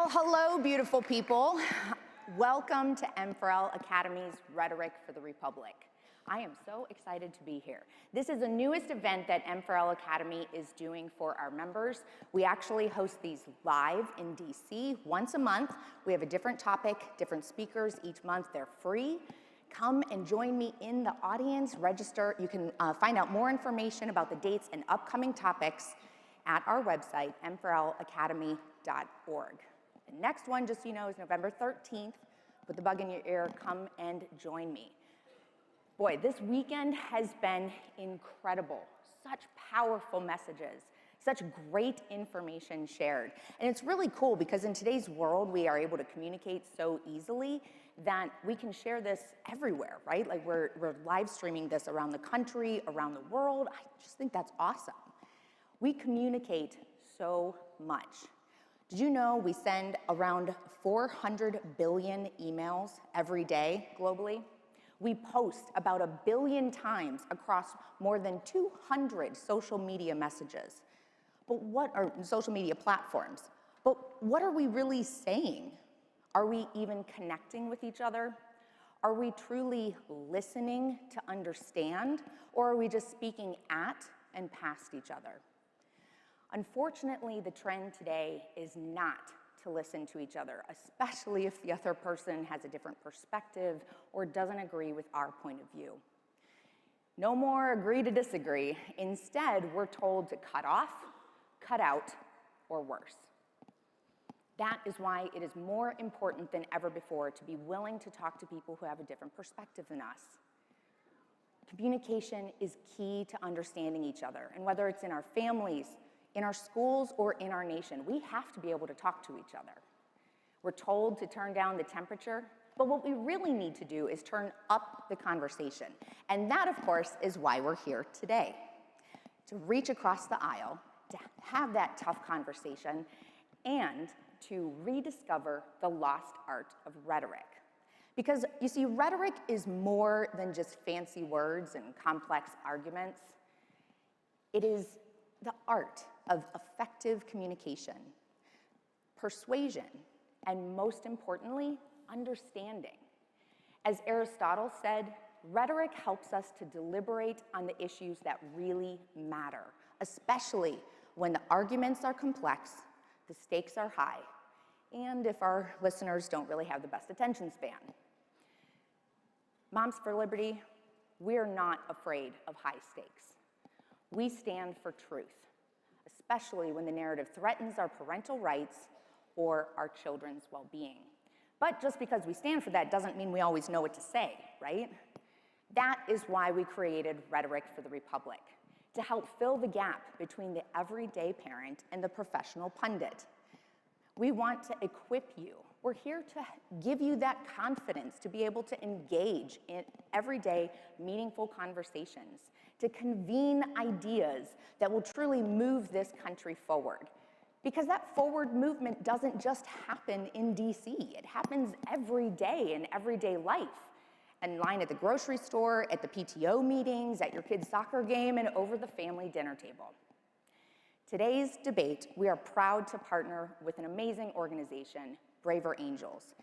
Well, hello, beautiful people. Welcome to M4L Academy's Rhetoric for the Republic. I am so excited to be here. This is the newest event that M4L Academy is doing for our members. We actually host these live in DC once a month. We have a different topic, different speakers each month. They're free. Come and join me in the audience. Register. You can find out more information about the dates and upcoming topics at our website, m4lacademy.org. The next one, just so you know, is November 13th. Put the bug in your ear, come and join me. Boy, this weekend has been incredible. Such powerful messages, such great information shared. And it's really cool because in today's world, we are able to communicate so easily that we can share this everywhere, right? Like we're live streaming this around the country, around the world. I just think that's awesome. We communicate so much. Did you know we send around 400 billion emails every day globally? We post about 1 billion times across more than 200 social media messages. But what are social media platforms? But what are we really saying? Are we even connecting with each other? Are we truly listening to understand? Or are we just speaking at and past each other? Unfortunately, the trend today is not to listen to each other, especially if the other person has a different perspective or doesn't agree with our point of view. No more agree to disagree. Instead, we're told to cut off, cut out, or worse. That is why it is more important than ever before to be willing to talk to people who have a different perspective than us. Communication is key to understanding each other, and whether it's in our families, in our schools, or in our nation, we have to be able to talk to each other. We're told to turn down the temperature, but what we really need to do is turn up the conversation. And that, of course, is why we're here today. To reach across the aisle, to have that tough conversation, and to rediscover the lost art of rhetoric. Because, you see, rhetoric is more than just fancy words and complex arguments. It is the art of effective communication, persuasion, and most importantly, understanding. As Aristotle said, rhetoric helps us to deliberate on the issues that really matter, especially when the arguments are complex, the stakes are high, and if our listeners don't really have the best attention span. Moms for Liberty, we're not afraid of high stakes. We stand for truth, especially when the narrative threatens our parental rights or our children's well-being. But just because we stand for that doesn't mean we always know what to say, right? That is why we created Rhetoric for the Republic, to help fill the gap between the everyday parent and the professional pundit. We want to equip you. We're here to give you that confidence to be able to engage in everyday meaningful conversations, to convene ideas that will truly move this country forward. Because that forward movement doesn't just happen in DC, it happens every day in everyday life. In line at the grocery store, at the PTO meetings, at your kid's soccer game, and over the family dinner table. Today's debate, we are proud to partner with an amazing organization, Braver Angels.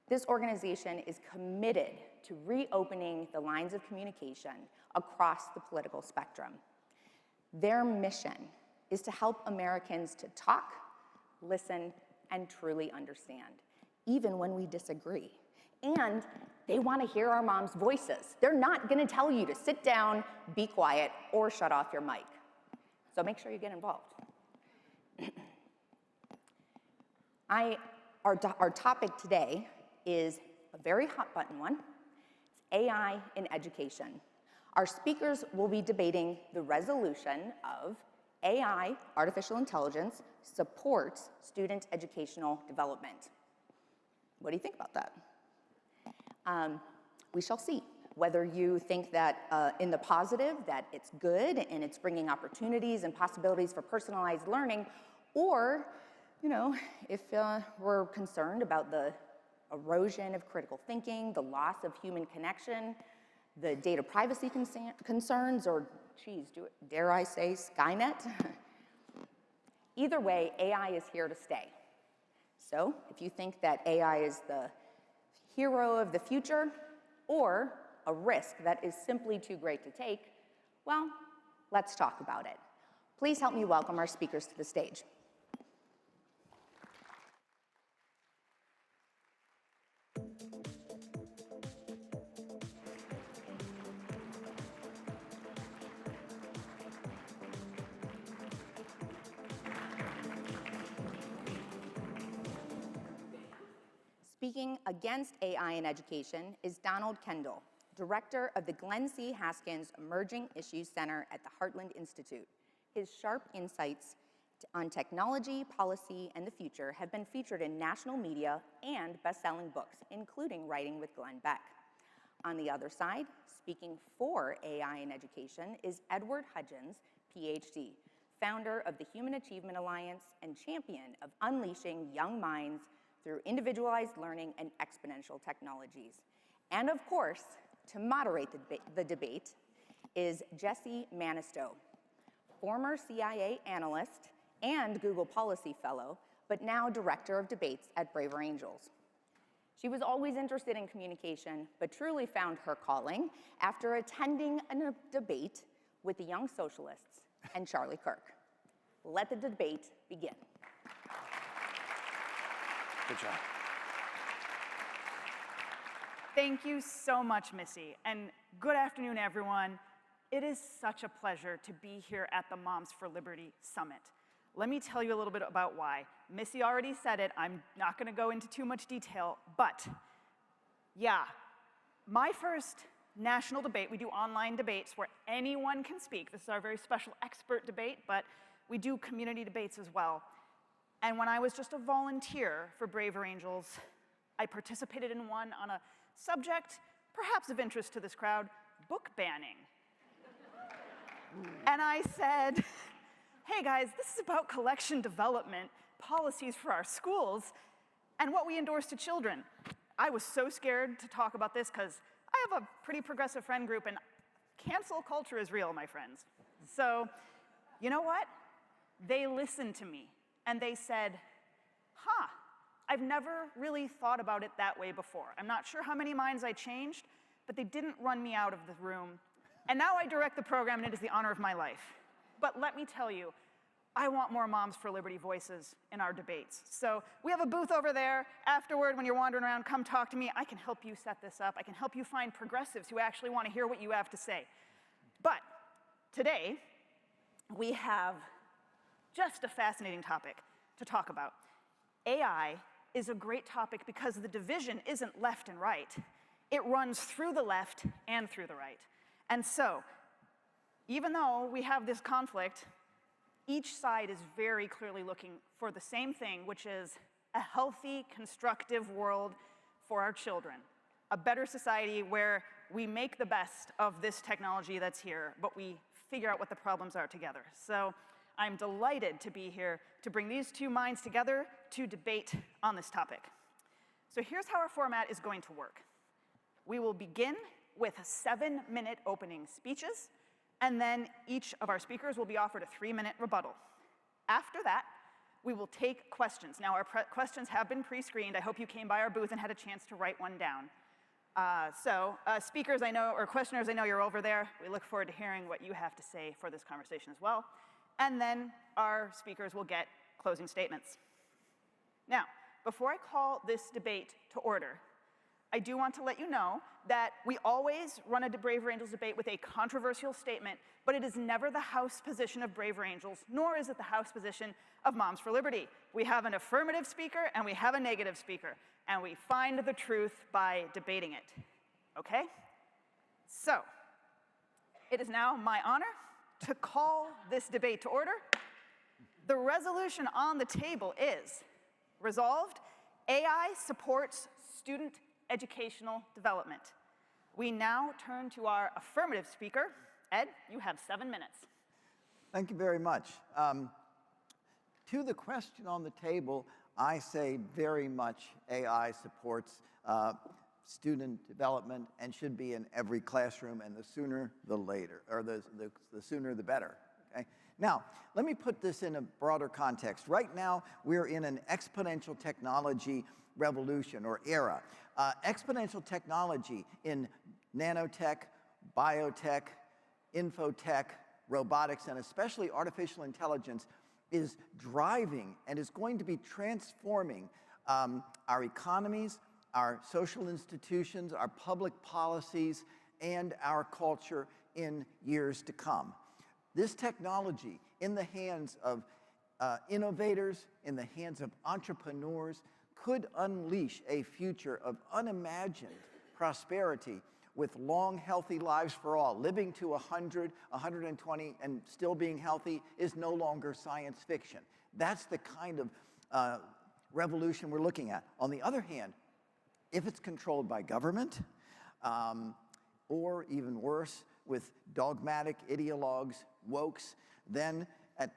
This organization is committed to reopening the lines of communication across the political spectrum. Their mission is to help Americans to talk, listen, and truly understand, even when we disagree. And they want to hear our moms' voices. They're not going to tell you to sit down, be quiet, or shut off your mic. So make sure you get involved. Our topic today is a very hot button one. It's AI in education. Our speakers will be debating the resolution of AI, artificial intelligence, supports student educational development. What do you think about that? We shall see whether you think that in the positive, that it's good and it's bringing opportunities and possibilities for personalized learning, or, you know, if we're concerned about the erosion of critical thinking, the loss of human connection, the data privacy concerns, or, geez, dare I say, Skynet? Either way, AI is here to stay. So if you think that AI is the hero of the future or a risk that is simply too great to take, well, let's talk about it. Please help me welcome our speakers to the stage. Speaking against AI in education is Donald Kendal, director of the Glenn C. Haskins Emerging Issues Center at the Heartland Institute. His sharp insights on technology, policy, and the future have been featured in national media and best-selling books, including Writing with Glenn Beck. On the other side, speaking for AI in education is Edward Hudgins, Ph.D., founder of the Human Achievement Alliance and champion of unleashing young minds through individualized learning and exponential technologies. And of course, to moderate the debate is Jessie Mannisto, former CIA analyst and Google Policy Fellow, but now Director of Debates at Braver Angels. She was always interested in communication, but truly found her calling after attending a debate with the Young Socialists and Charlie Kirk. Let the debate begin. Good job. Thank you so much, Missy, and good afternoon, everyone. It is such a pleasure to be here at the Moms for Liberty Summit. Let me tell you a little bit about why. Missy already said it. I'm not going to go into too much detail, but yeah, my first national debate, we do online debates where anyone can speak. This is our very special expert debate, but we do community debates as well. And when I was just a volunteer for Braver Angels, I participated in one on a subject, perhaps of interest to this crowd, book banning. And I said, hey guys, this is about collection development, policies for our schools, and what we endorse to children. I was so scared to talk about this because I have a pretty progressive friend group, and cancel culture is real, my friends. So, you know what? They listened to me. And they said, I've never really thought about it that way before. I'm not sure how many minds I changed, but they didn't run me out of the room. And now I direct the program, and it is the honor of my life. But let me tell you, I want more Moms for Liberty voices in our debates. So we have a booth over there. Afterward, when you're wandering around, come talk to me. I can help you set this up. I can help you find progressives who actually want to hear what you have to say. But today, we have just a fascinating topic to talk about. AI is a great topic because the division isn't left and right. It runs through the left and through the right. And so, even though we have this conflict, each side is very clearly looking for the same thing, which is a healthy, constructive world for our children. A better society where we make the best of this technology that's here, but we figure out what the problems are together. So I'm delighted to be here to bring these two minds together to debate on this topic. So here's how our format is going to work. We will begin with 7-minute opening speeches, and then each of our speakers will be offered a 3-minute rebuttal. After that, we will take questions. Now, our questions have been pre-screened. I hope you came by our booth and had a chance to write one down. Speakers I know, or questioners I know you're over there. We look forward to hearing what you have to say for this conversation as well. And then our speakers will get closing statements. Now, before I call this debate to order, I do want to let you know that we always run a Braver Angels debate with a controversial statement, but it is never the House position of Braver Angels, nor is it the House position of Moms for Liberty. We have an affirmative speaker and we have a negative speaker, and we find the truth by debating it, okay? So, it is now my honor to call this debate to order. The resolution on the table is resolved: AI supports student educational development. We now turn to our affirmative speaker. Ed, you have 7 minutes. Thank you very much. To the question on the table, I say very much AI supports student development and should be in every classroom, and the sooner the later, or the sooner the better. Okay? Now, let me put this in a broader context. Right now, we're in an exponential technology revolution or era. Exponential technology in nanotech, biotech, infotech, robotics, and especially artificial intelligence is driving and is going to be transforming our economies, our social institutions, our public policies, and our culture in years to come. This technology in the hands of innovators, in the hands of entrepreneurs, could unleash a future of unimagined prosperity with long, healthy lives for all. Living to 100, 120, and still being healthy is no longer science fiction. That's the kind of revolution we're looking at. On the other hand, if it's controlled by government, or even worse, with dogmatic ideologues, wokes, then at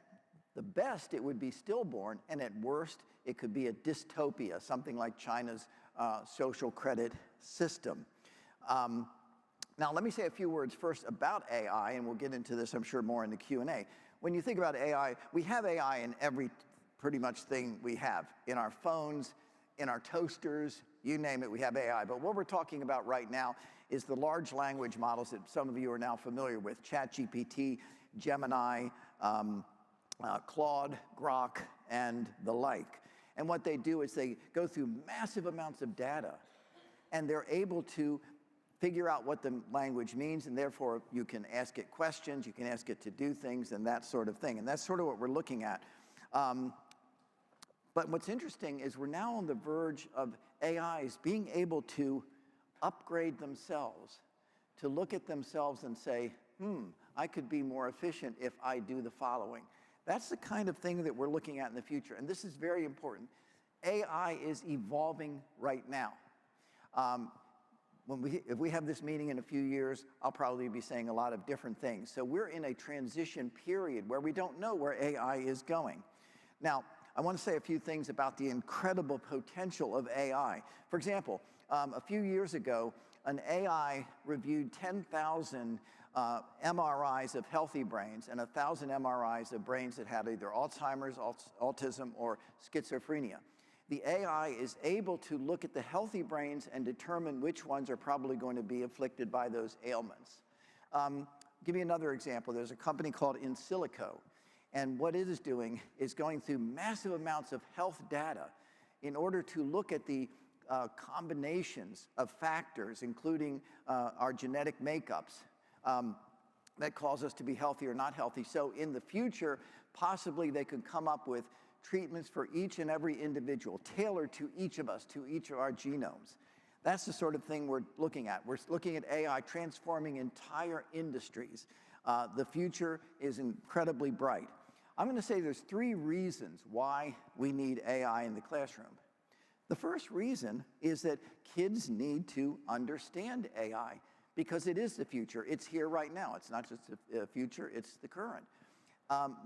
the best it would be stillborn, and at worst it could be a dystopia, something like China's social credit system. Now let me say a few words first about AI, and we'll get into this, I'm sure, more in the Q&A. When you think about AI, we have AI in every pretty much thing we have. In our phones, in our toasters, you name it, we have AI. But what we're talking about right now is the large language models that some of you are now familiar with, ChatGPT, Gemini, Claude, Grok, and the like. And what they do is they go through massive amounts of data, and they're able to figure out what the language means, and therefore you can ask it questions, you can ask it to do things, and that sort of thing. And that's sort of what we're looking at. But what's interesting is we're now on the verge of AIs being able to upgrade themselves, to look at themselves and say, I could be more efficient if I do the following. That's the kind of thing that we're looking at in the future, and this is very important. AI is evolving right now. If we have this meeting in a few years, I'll probably be saying a lot of different things. So we're in a transition period where we don't know where AI is going. Now, I want to say a few things about the incredible potential of AI. For example, a few years ago, an AI reviewed 10,000 MRIs of healthy brains and 1,000 MRIs of brains that had either Alzheimer's, autism, or schizophrenia. The AI is able to look at the healthy brains and determine which ones are probably going to be afflicted by those ailments. Give you another example. There's a company called In Silico, and what it is doing is going through massive amounts of health data in order to look at the combinations of factors, including our genetic makeups, that cause us to be healthy or not healthy. So in the future, possibly they could come up with treatments for each and every individual, tailored to each of us, to each of our genomes. That's the sort of thing we're looking at. We're looking at AI transforming entire industries. The future is incredibly bright. I'm going to say there's 3 reasons why we need AI in the classroom. The first reason is that kids need to understand AI because it is the future. It's here right now. It's not just the future, it's the current.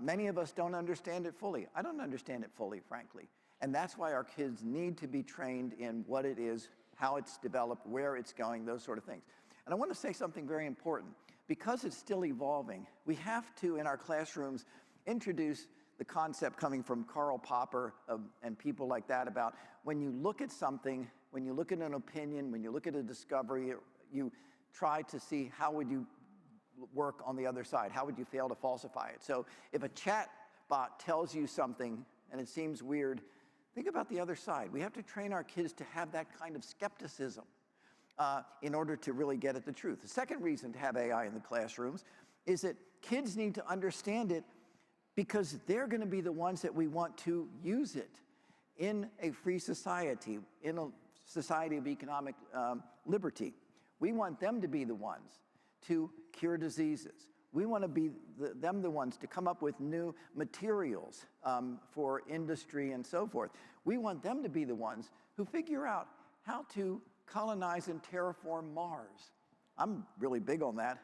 Many of us don't understand it fully. I don't understand it fully, frankly. And that's why our kids need to be trained in what it is, how it's developed, where it's going, those sort of things. And I want to say something very important. Because it's still evolving, we have to, in our classrooms, introduce the concept coming from Karl Popper and people like that about when you look at something, when you look at an opinion, when you look at a discovery, you try to see how would you work on the other side? How would you fail to falsify it? So if a chat bot tells you something and it seems weird, think about the other side. We have to train our kids to have that kind of skepticism in order to really get at the truth. The second reason to have AI in the classrooms is that kids need to understand it because they're going to be the ones that we want to use it in a free society, in a society of economic liberty. We want them to be the ones to cure diseases. We want to be them the ones to come up with new materials for industry and so forth. We want them to be the ones who figure out how to colonize and terraform Mars. I'm really big on that.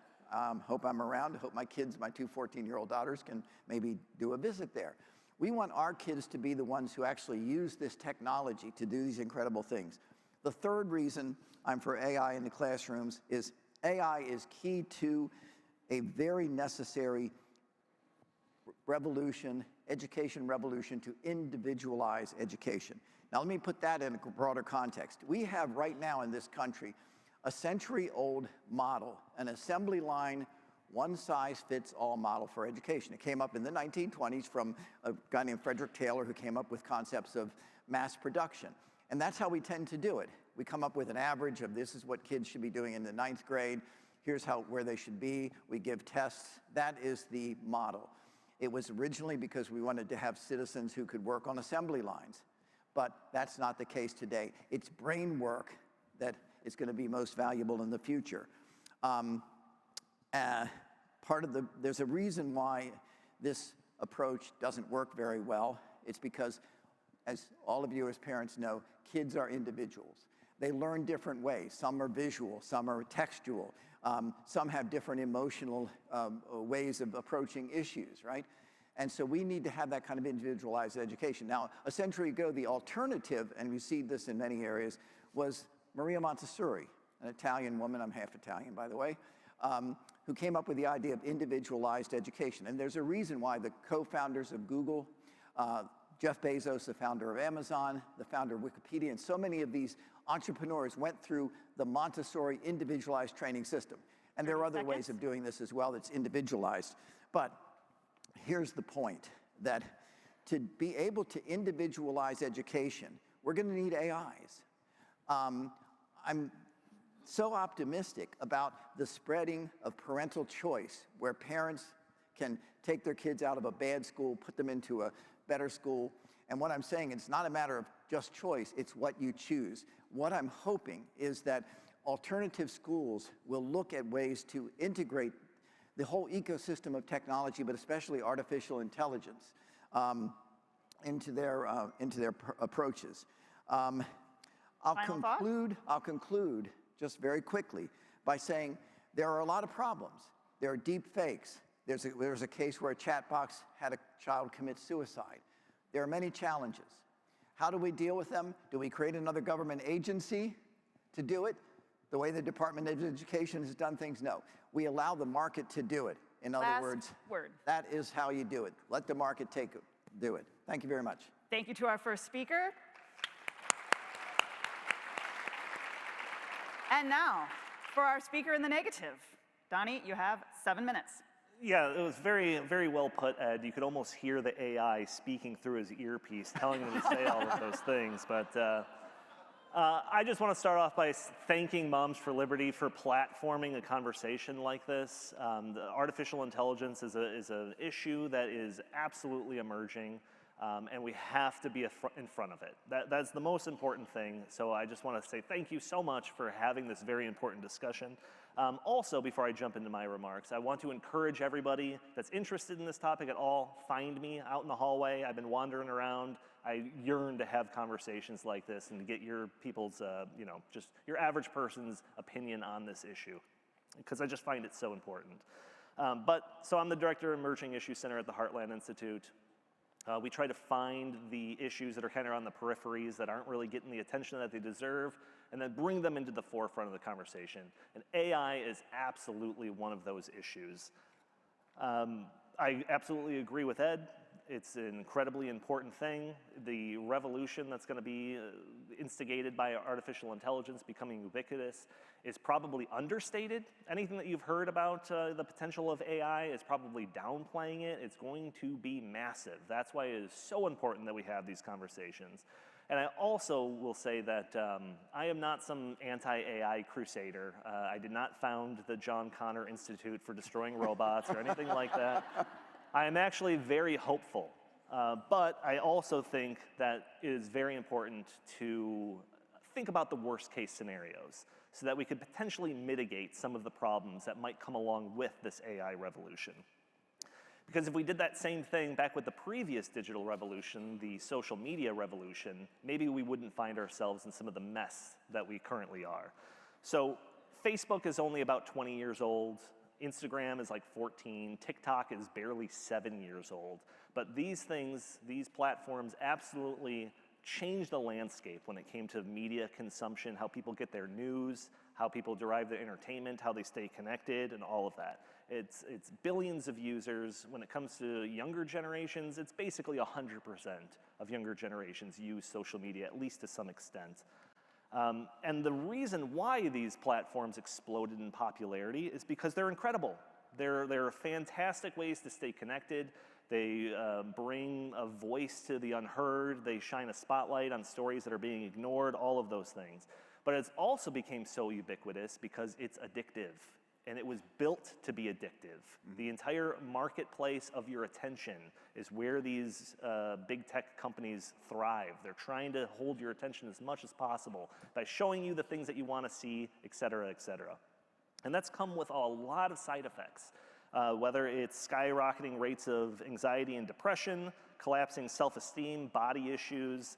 Hope I'm around. Hope my kids, my 2 14-year-old daughters, can maybe do a visit there. We want our kids to be the ones who actually use this technology to do these incredible things. The third reason I'm for AI in the classrooms is AI is key to a very necessary revolution, education revolution to individualize education. Now let me put that in a broader context. We have right now in this country a century-old model, an assembly line, one-size-fits-all model for education. It came up in the 1920s from a guy named Frederick Taylor who came up with concepts of mass production. And that's how we tend to do it. We come up with an average of this is what kids should be doing in the 9th grade. Here's where they should be. We give tests. That is the model. It was originally because we wanted to have citizens who could work on assembly lines. But that's not the case today. It's brain work that is going to be most valuable in the future. There's a reason why this approach doesn't work very well. It's because, as all of you as parents know, kids are individuals. They learn different ways. Some are visual, some are textual, some have different emotional ways of approaching issues, right? And so we need to have that kind of individualized education. Now, a century ago, the alternative, and we see this in many areas, was Maria Montessori, an Italian woman, I'm half Italian, by the way, who came up with the idea of individualized education. And there's a reason why the co-founders of Google, Jeff Bezos, the founder of Amazon, the founder of Wikipedia, and so many of these entrepreneurs went through the Montessori individualized training system. And there are other ways of doing this as well that's individualized. But here's the point, that to be able to individualize education, we're going to need AIs. I'm so optimistic about the spreading of parental choice, where parents can take their kids out of a bad school, put them into a better school. And what I'm saying, it's not a matter of just choice, it's what you choose. What I'm hoping is that alternative schools will look at ways to integrate the whole ecosystem of technology, but especially artificial intelligence, into their approaches. I'll conclude just very quickly by saying there are a lot of problems. There are deep fakes. There's a case where a chat box had a child commit suicide. There are many challenges. How do we deal with them? Do we create another government agency to do it? The way the Department of Education has done things? No. We allow the market to do it. In other words, that is how you do it. Let the market do it. Thank you very much. Thank you to our first speaker. And now, for our speaker in the negative. Donnie, you have 7 minutes. Yeah, it was very, very well put, Ed. You could almost hear the AI speaking through his earpiece, telling him to say all of those things. But I just want to start off by thanking Moms for Liberty for platforming a conversation like this. The artificial intelligence is an issue that is absolutely emerging, and we have to be in front of it. That's the most important thing. So I just want to say thank you so much for having this very important discussion. Also, before I jump into my remarks, I want to encourage everybody that's interested in this topic at all, find me out in the hallway. I've been wandering around. I yearn to have conversations like this and to get your people's, just your average person's opinion on this issue, because I just find it so important. So I'm the director of Emerging Issues Center at the Heartland Institute. We try to find the issues that are kind of on the peripheries that aren't really getting the attention that they deserve, and then bring them into the forefront of the conversation. And AI is absolutely one of those issues. I absolutely agree with Ed. It's an incredibly important thing. The revolution that's going to be instigated by artificial intelligence becoming ubiquitous is probably understated. Anything that you've heard about the potential of AI is probably downplaying it. It's going to be massive. That's why it is so important that we have these conversations. And I also will say that I am not some anti-AI crusader. I did not found the John Connor Institute for Destroying Robots or anything like that. I am actually very hopeful, but I also think that it is very important to think about the worst case scenarios so that we could potentially mitigate some of the problems that might come along with this AI revolution. Because if we did that same thing back with the previous digital revolution, the social media revolution, maybe we wouldn't find ourselves in some of the mess that we currently are. So Facebook is only about 20 years old. Instagram is like 14, TikTok is barely 7 years old. But these things, these platforms absolutely changed the landscape when it came to media consumption, how people get their news, how people derive their entertainment, how they stay connected, and all of that. It's billions of users. When it comes to younger generations, it's basically 100% of younger generations use social media, at least to some extent. And the reason why these platforms exploded in popularity is because they're incredible. They're fantastic ways to stay connected. They bring a voice to the unheard. They shine a spotlight on stories that are being ignored, all of those things. But it's also became so ubiquitous because it's addictive. And it was built to be addictive. The entire marketplace of your attention is where these big tech companies thrive. They're trying to hold your attention as much as possible by showing you the things that you want to see, et cetera, et cetera. And that's come with a lot of side effects, whether it's skyrocketing rates of anxiety and depression, collapsing self-esteem, body issues,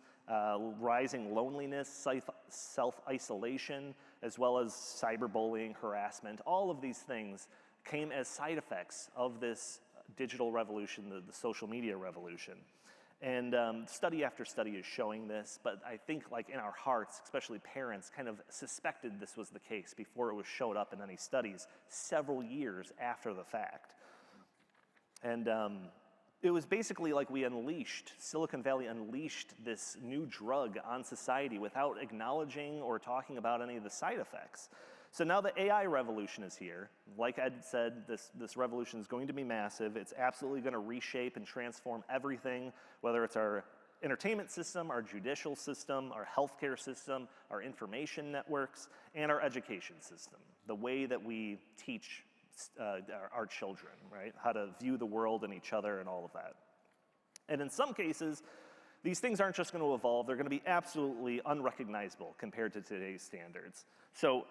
rising loneliness, self-isolation, as well as cyberbullying, harassment. All of these things came as side effects of this digital revolution, the social media revolution. And study after study is showing this, but I think like in our hearts, especially parents, kind of suspected this was the case before it was showed up in any studies several years after the fact. And it was basically like Silicon Valley unleashed this new drug on society without acknowledging or talking about any of the side effects. So now the AI revolution is here. Like Ed said, this revolution is going to be massive. It's absolutely going to reshape and transform everything, whether it's our entertainment system, our judicial system, our healthcare system, our information networks, and our education system, the way that we teach our children, right? How to view the world and each other and all of that. And in some cases, these things aren't just going to evolve, they're going to be absolutely unrecognizable compared to today's standards. So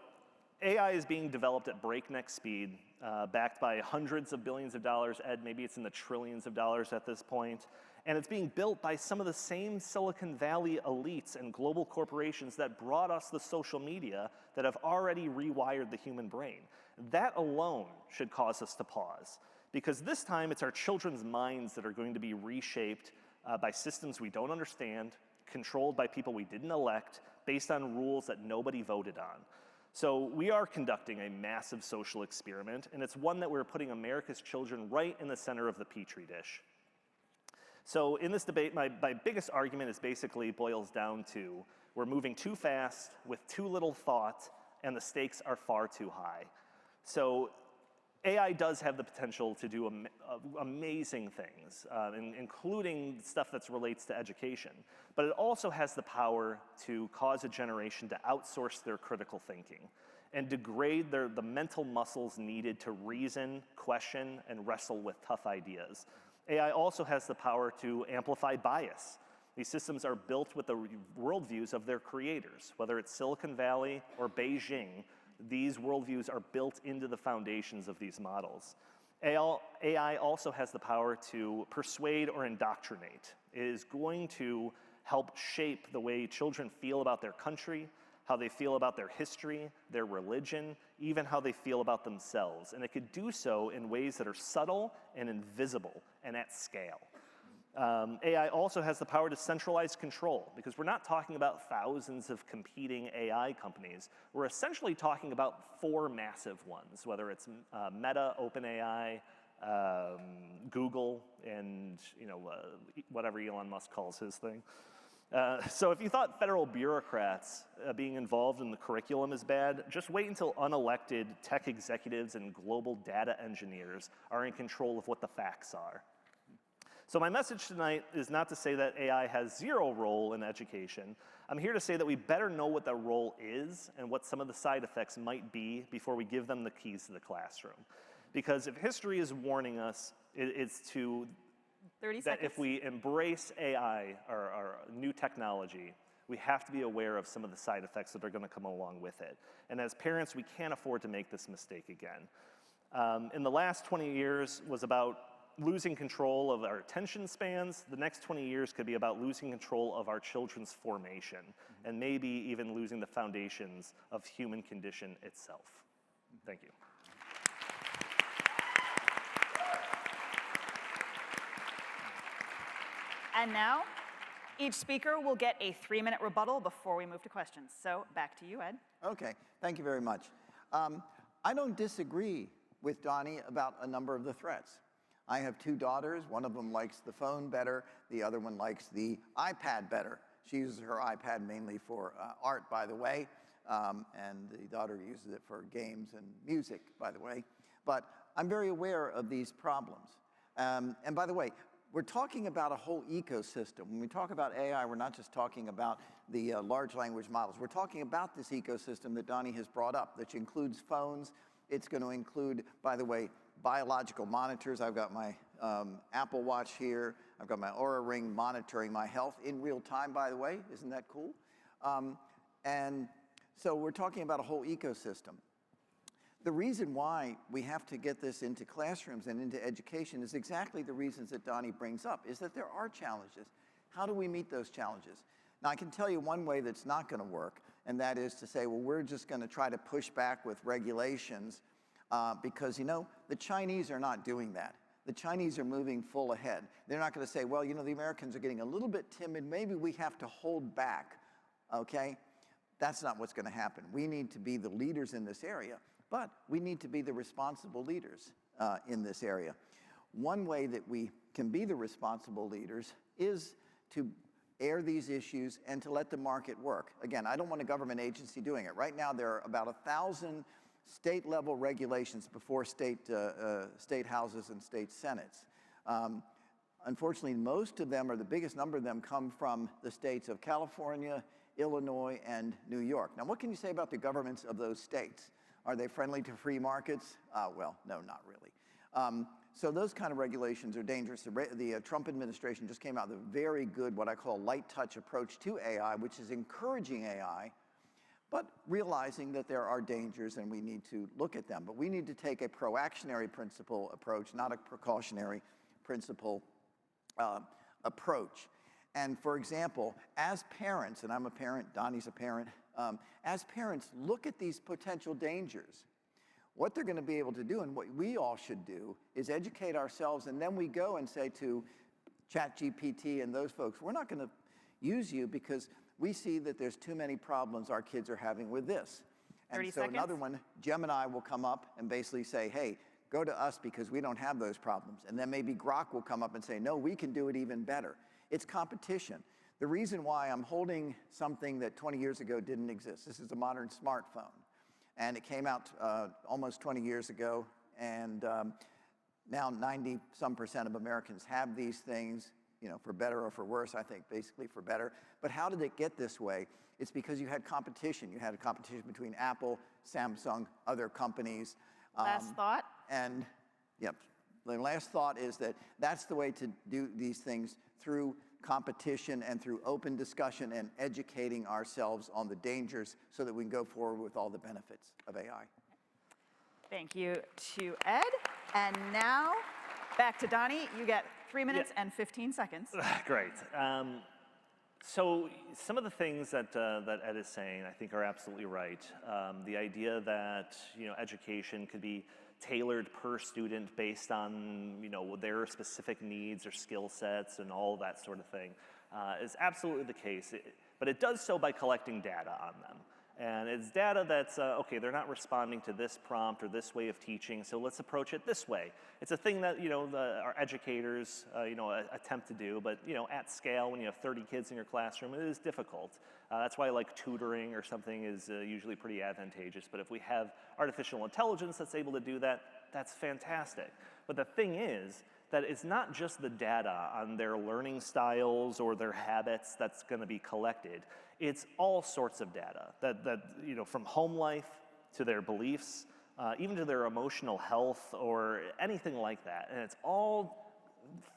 AI is being developed at breakneck speed, backed by hundreds of billions of dollars. Ed, maybe it's in the trillions of dollars at this point. And it's being built by some of the same Silicon Valley elites and global corporations that brought us the social media that have already rewired the human brain. That alone should cause us to pause, because this time it's our children's minds that are going to be reshaped by systems we don't understand, controlled by people we didn't elect, based on rules that nobody voted on. So we are conducting a massive social experiment, and it's one that we're putting America's children right in the center of the petri dish. So in this debate, my biggest argument is basically boils down to we're moving too fast with too little thought, and the stakes are far too high. So AI does have the potential to do amazing things, including stuff that relates to education. But it also has the power to cause a generation to outsource their critical thinking and degrade the mental muscles needed to reason, question, and wrestle with tough ideas. AI also has the power to amplify bias. These systems are built with the worldviews of their creators, whether it's Silicon Valley or Beijing. These worldviews are built into the foundations of these models. AI also has the power to persuade or indoctrinate. It is going to help shape the way children feel about their country, how they feel about their history, their religion, even how they feel about themselves. And it could do so in ways that are subtle and invisible and at scale. AI also has the power to centralize control, because we're not talking about thousands of competing AI companies. We're essentially talking about 4 massive ones, whether it's Meta, OpenAI, Google, and whatever Elon Musk calls his thing. So if you thought federal bureaucrats being involved in the curriculum is bad, just wait until unelected tech executives and global data engineers are in control of what the facts are. So my message tonight is not to say that AI has zero role in education. I'm here to say that we better know what that role is and what some of the side effects might be before we give them the keys to the classroom. Because if history is warning us, it's to 30 that seconds. if we embrace AI or new technology, we have to be aware of some of the side effects that are going to come along with it. And as parents, we can't afford to make this mistake again. In the last 20 years was about losing control of our attention spans. The next 20 years could be about losing control of our children's formation, and maybe even losing the foundations of human condition itself. Thank you. And now, Each speaker will get a 3-minute rebuttal before we move to questions. So back to you, Ed. Okay, thank you very much. I don't disagree with Donnie about a number of the threats. I have 2 daughters. One of them likes the phone better. The other one likes the iPad better. She uses her iPad mainly for art, by the way, and the daughter uses it for games and music, by the way. But I'm very aware of these problems. And by the way, we're talking about a whole ecosystem. When we talk about AI, we're not just talking about the large language models. We're talking about this ecosystem that Donnie has brought up, which includes phones. It's going to include, by the way, biological monitors. I've got my Apple Watch here. I've got my Oura Ring monitoring my health in real time, by the way. Isn't that cool? And so we're talking about a whole ecosystem. The reason why we have to get this into classrooms and into education is exactly the reasons that Donnie brings up, is that there are challenges. How do we meet those challenges? Now, I can tell you one way that's not going to work, and that is to say, well, we're just going to try to push back with regulations because, you know, the Chinese are not doing that. The Chinese are moving full ahead. They're not going to say, well, you know, the Americans are getting a little bit timid. Maybe we have to hold back, okay? That's not what's going to happen. We need to be the leaders in this area. But we need to be the responsible leaders in this area. One way that we can be the responsible leaders is to air these issues and to let the market work. Again, I don't want a government agency doing it. Right now, there are about 1,000 state-level regulations before state houses and state senates. Unfortunately, most of them, or the biggest number of them, come from the states of California, Illinois, and New York. Now, what can you say about the governments of those states? Are they friendly to free markets? Well, no, not really. So those kind of regulations are dangerous. The Trump administration just came out with a very good, what I call light touch approach to AI, which is encouraging AI, but realizing that there are dangers and we need to look at them. But we need to take a proactionary principle approach, not a precautionary principle approach. And for example, as parents, and I'm a parent, Donnie's a parent, as parents, look at these potential dangers. What they're going to be able to do, and what we all should do, is educate ourselves, and then we go and say to ChatGPT and those folks, we're not going to use you because we see that there's too many problems our kids are having with this. And 30 so seconds. Another one, Gemini will come up and basically say, hey, go to us because we don't have those problems. And then maybe Grok will come up and say, no, we can do it even better. It's competition. The reason why I'm holding something that 20 years ago didn't exist, this is a modern smartphone. And it came out almost 20 years ago, and now 90-some% of Americans have these things, you know, for better or for worse, I think basically for better. But how did it get this way? It's because you had competition. You had a competition between Apple, Samsung, other companies. Last thought? And, yep, the last thought is that that's the way to do these things, through competition and through open discussion and educating ourselves on the dangers so that we can go forward with all the benefits of AI. Thank you to Ed. And now, back to Donnie. You get 3 minutes and 15 seconds. Great. So some of the things that Ed is saying, I think, are absolutely right. The idea that, you know, education could be tailored per student based on, you know, their specific needs or skill sets and all that sort of thing is absolutely the case. But it does so by collecting data on them. And it's data that's, okay, they're not responding to this prompt or this way of teaching, so let's approach it this way. It's a thing that, you know, our educators, you know, attempt to do, but, you know, at scale, when you have 30 kids in your classroom, it is difficult. That's why, like, tutoring or something is usually pretty advantageous. But if we have artificial intelligence that's able to do that, that's fantastic. But the thing is that it's not just the data on their learning styles or their habits that's going to be collected. It's all sorts of data that you know, from home life to their beliefs, even to their emotional health or anything like that. And it's all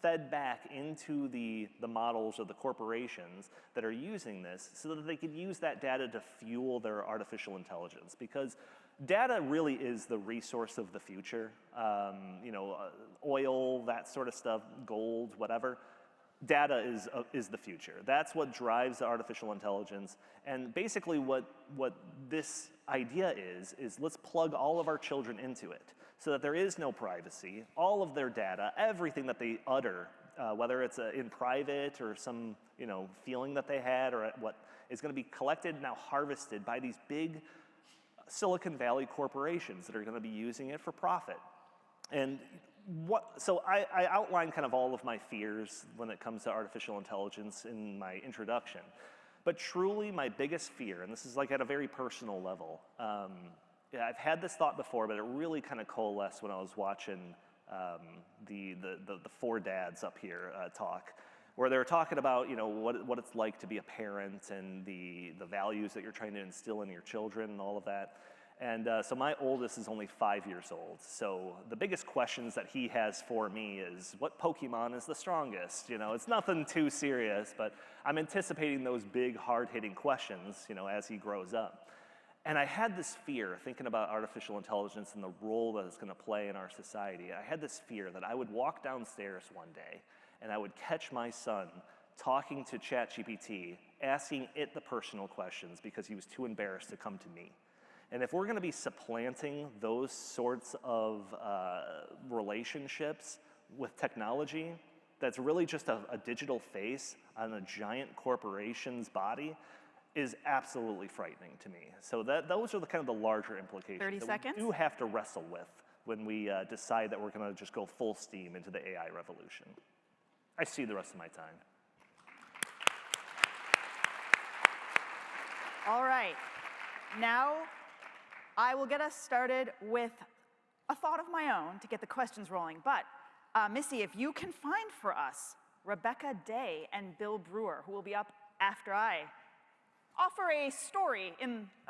fed back into the models of the corporations that are using this so that they can use that data to fuel their artificial intelligence. Because data really is the resource of the future. You know, oil, that sort of stuff, gold, whatever. Data is the future. That's what drives the artificial intelligence. And basically what this idea is let's plug all of our children into it so that there is no privacy. All of their data, everything that they utter whether it's in private or some feeling that they had, or what is going to be collected, now harvested by these big Silicon Valley corporations that are going to be using it for profit. And so I outlined kind of all of my fears when it comes to artificial intelligence in my introduction. But truly my biggest fear, and this is like at a very personal level, I've had this thought before, but it really kind of coalesced when I was watching the four dads up here talk, where they were talking about what it's like to be a parent and the values that you're trying to instill in your children and all of that. And so my oldest is only 5 years old. So the biggest questions that he has for me is, what Pokemon is the strongest? It's nothing too serious, but I'm anticipating those big, hard-hitting questions, as he grows up. And I had this fear, thinking about artificial intelligence and the role that it's going to play in our society. I had this fear that I would walk downstairs one day and I would catch my son talking to ChatGPT, asking it the personal questions because he was too embarrassed to come to me. And if we're going to be supplanting those sorts of relationships with technology, that's really just a digital face on a giant corporation's body, is absolutely frightening to me. So those are the kind of the larger implications 30 that seconds. we do have to wrestle with when we decide that we're going to just go full steam into the AI revolution. I see the rest of my time. All right, now I will get us started with a thought of my own to get the questions rolling. But Missy, if you can find for us Rebecca Day and Bill Brewer, who will be up after I offer a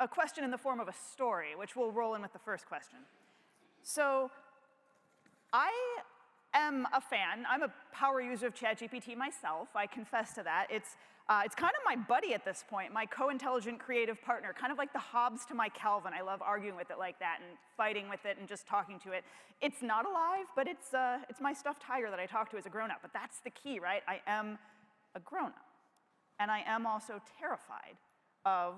question in the form of a story, which we'll roll in with the first question. So I am a fan. I'm a power user of ChatGPT myself. I confess to that. It's kind of my buddy at this point, my co-intelligent creative partner, kind of like the Hobbes to my Calvin. I love arguing with it like that and fighting with it and just talking to it. It's not alive, but it's my stuffed tiger that I talk to as a grown-up. But that's the key, right? I am a grown-up. And I am also terrified of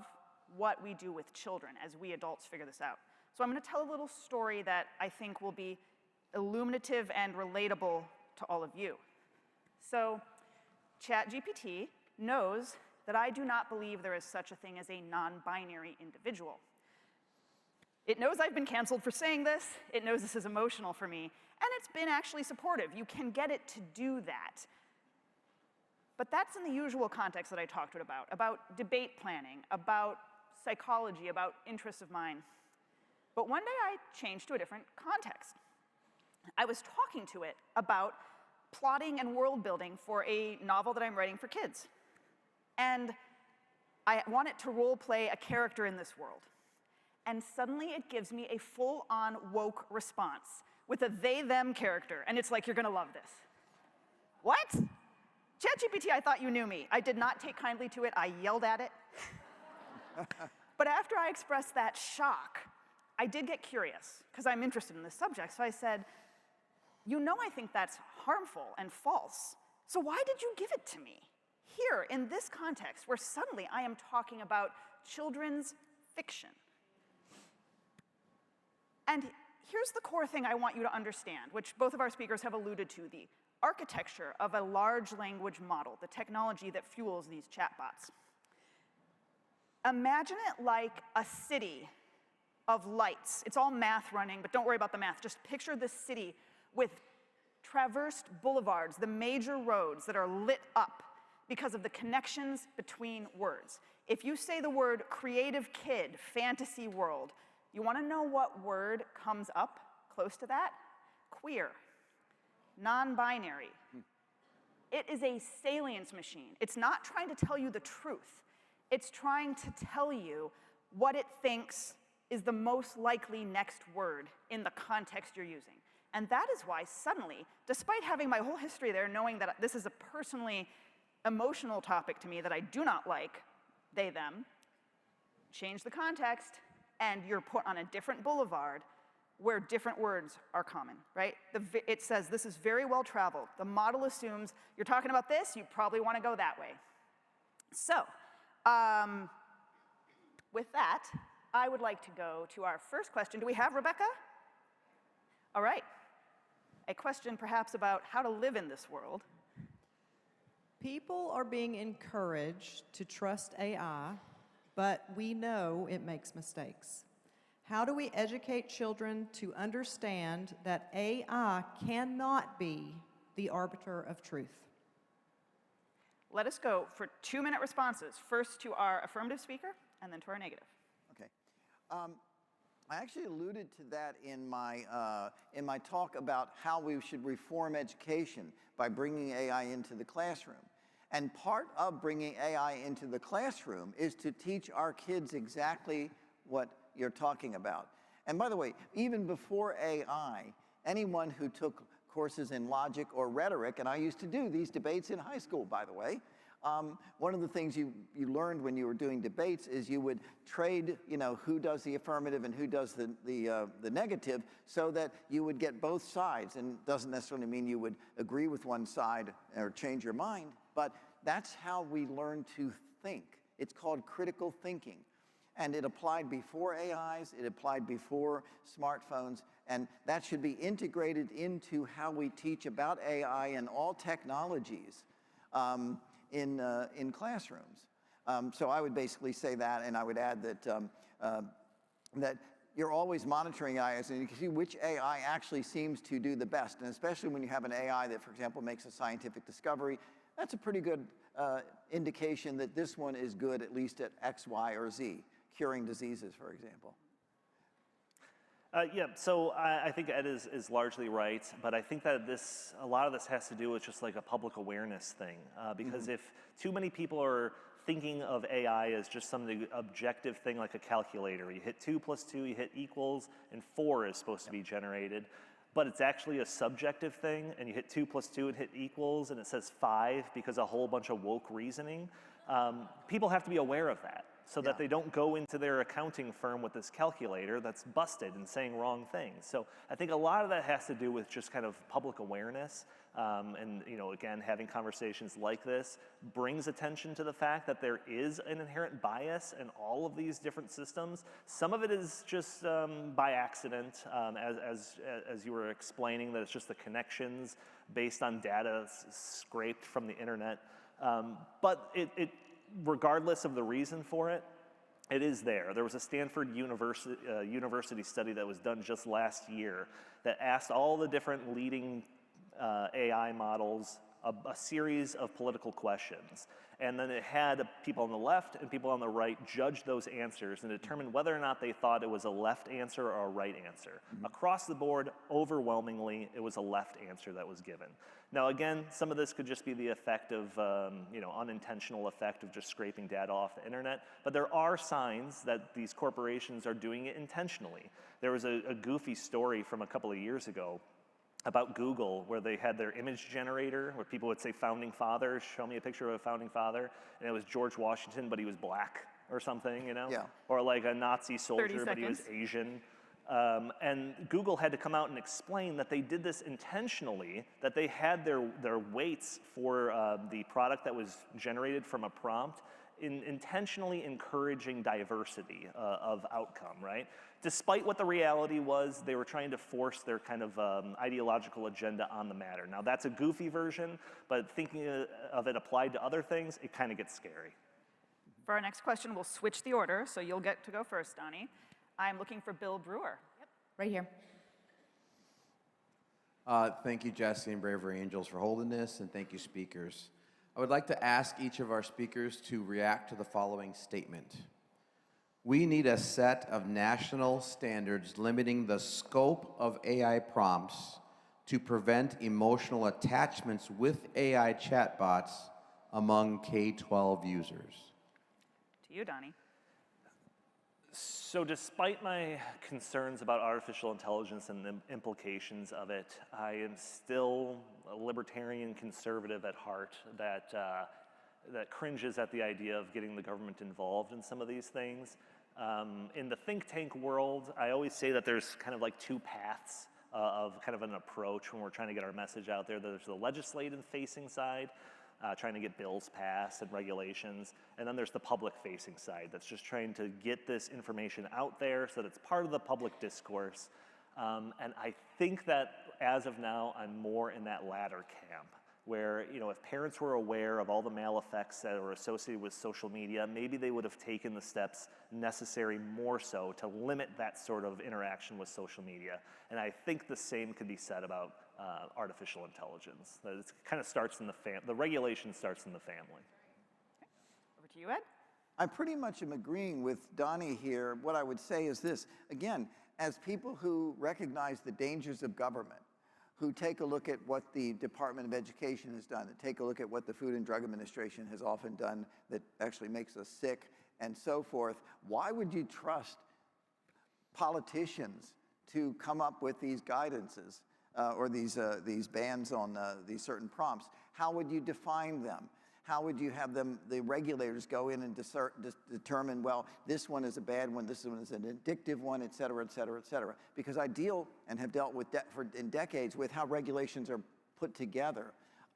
what we do with children as we adults figure this out. So I'm going to tell a little story that I think will be illuminative and relatable to all of you. So ChatGPT knows that I do not believe there is such a thing as a non-binary individual. It knows I've been canceled for saying this. It knows this is emotional for me. And it's been actually supportive. You can get it to do that. But that's in the usual context that I talked to it about debate planning, about psychology, about interests of mine. But one day I changed to a different context. I was talking to it about plotting and world building for a novel that I'm writing for kids. And I want it to role play a character in this world. And suddenly it gives me a full-on woke response with a they-them character. And it's like, you're going to love this. What? ChatGPT, I thought you knew me. I did not take kindly to it. I yelled at it. But after I expressed that shock, I did get curious, because I'm interested in this subject. So I said, I think that's harmful and false. So why did you give it to me? Here, in this context, where suddenly I am talking about children's fiction. And here's the core thing I want you to understand, which both of our speakers have alluded to, the architecture of a large language model, the technology that fuels these chatbots. Imagine it like a city of lights. It's all math running, but don't worry about the math. Just picture this city with traversed boulevards, the major roads that are lit up because of the connections between words. If you say the word creative kid, fantasy world, you want to know what word comes up close to that? Queer. Non-binary. It is a salience machine. It's not trying to tell you the truth. It's trying to tell you what it thinks is the most likely next word in the context you're using. And that is why suddenly, despite having my whole history there, knowing that this is a personally emotional topic to me that I do not like, they, them, change the context, and you're put on a different boulevard where different words are common, right? It says this is very well traveled. The model assumes you're talking about this, you probably want to go that way. So, with that, I would like to go to our first question. Do we have Rebecca? All right. A question perhaps about how to live in this world. People are being encouraged to trust AI, but we know it makes mistakes. How do we educate children to understand that AI cannot be the arbiter of truth? Let us go for 2-minute responses. First to our affirmative speaker, and then to our negative. Okay. I actually alluded to that in my talk about how we should reform education by bringing AI into the classroom. And part of bringing AI into the classroom is to teach our kids exactly what you're talking about. And by the way, even before AI, anyone who took courses in logic or rhetoric, and I used to do these debates in high school, by the way, one of the things you learned when you were doing debates is you would trade, who does the affirmative and who does the negative, so that you would get both sides. And it doesn't necessarily mean you would agree with one side or change your mind, but that's how we learn to think. It's called critical thinking. And it applied before AIs, it applied before smartphones, and that should be integrated into how we teach about AI and all technologies in classrooms. So I would basically say that, and I would add that you're always monitoring AI, and you can see which AI actually seems to do the best, and especially when you have an AI that, for example, makes a scientific discovery, that's a pretty good indication that this one is good at least at X, Y, or Z, curing diseases, for example. Yeah, so I think Ed is largely right, but I think that a lot of this has to do with just like a public awareness thing, because if too many people are thinking of AI as just some objective thing like a calculator, you hit 2 + 2, you hit equals, and 4 is supposed to be generated, but it's actually a subjective thing, and you hit 2 + 2 and hit equals, and it says 5 because a whole bunch of woke reasoning. People have to be aware of that, so that they don't go into their accounting firm with this calculator that's busted and saying wrong things. So I think a lot of that has to do with just kind of public awareness, and again, having conversations like this brings attention to the fact that there is an inherent bias in all of these different systems. Some of it is just by accident, as you were explaining, that it's just the connections based on data scraped from the internet. But regardless of the reason for it, it is there. There was a Stanford University study that was done just last year that asked all the different leading AI models a series of political questions. And then it had people on the left and people on the right judge those answers and determine whether or not they thought it was a left answer or a right answer. Across the board, overwhelmingly, it was a left answer that was given. Now, again, some of this could just be the effect of, unintentional effect of just scraping data off the internet. But there are signs that these corporations are doing it intentionally. There was a goofy story from a couple of years ago about Google, where they had their image generator, where people would say founding father, show me a picture of a founding father, and it was George Washington, but he was black or something, Yeah. Or like a Nazi soldier, but he was Asian. And Google had to come out and explain that they did this intentionally, that they had their weights for the product that was generated from a prompt intentionally encouraging diversity of outcome, right? Despite what the reality was, they were trying to force their kind of ideological agenda on the matter. Now, that's a goofy version, but thinking of it applied to other things, it kind of gets scary. For our next question, we'll switch the order, so you'll get to go first, Donnie. I'm looking for Bill Brewer. Yep, right here. Thank you, Jessie and Bravery Angels, for holding this, and thank you, speakers. I would like to ask each of our speakers to react to the following statement. We need a set of national standards limiting the scope of AI prompts to prevent emotional attachments with AI chatbots among K-12 users. To you, Donnie. So despite my concerns about artificial intelligence and the implications of it, I am still a libertarian conservative at heart that cringes at the idea of getting the government involved in some of these things. In the think tank world, I always say that there's kind of like two paths of kind of an approach when we're trying to get our message out there. There's the legislative-facing side, trying to get bills passed and regulations, and then there's the public-facing side that's just trying to get this information out there so that it's part of the public discourse. And I think that as of now, I'm more in that latter camp, where, you know, if parents were aware of all the effects that are associated with social media, maybe they would have taken the steps necessary more so to limit that sort of interaction with social media. And I think the same could be said about artificial intelligence. That it kind of starts in the regulation starts in the family. Over to you, Ed. I pretty much am agreeing with Donnie here. What I would say is this, again, as people who recognize the dangers of government, who take a look at what the Department of Education has done, and take a look at what the Food and Drug Administration has often done that actually makes us sick and so forth, why would you trust politicians to come up with these guidances or these bans on these certain prompts? How would you define them? How would you have them, the regulators, go in and determine, well, this one is a bad one, this one is an addictive one, et cetera, et cetera, et cetera? Because I deal and have dealt with in decades with how regulations are put together.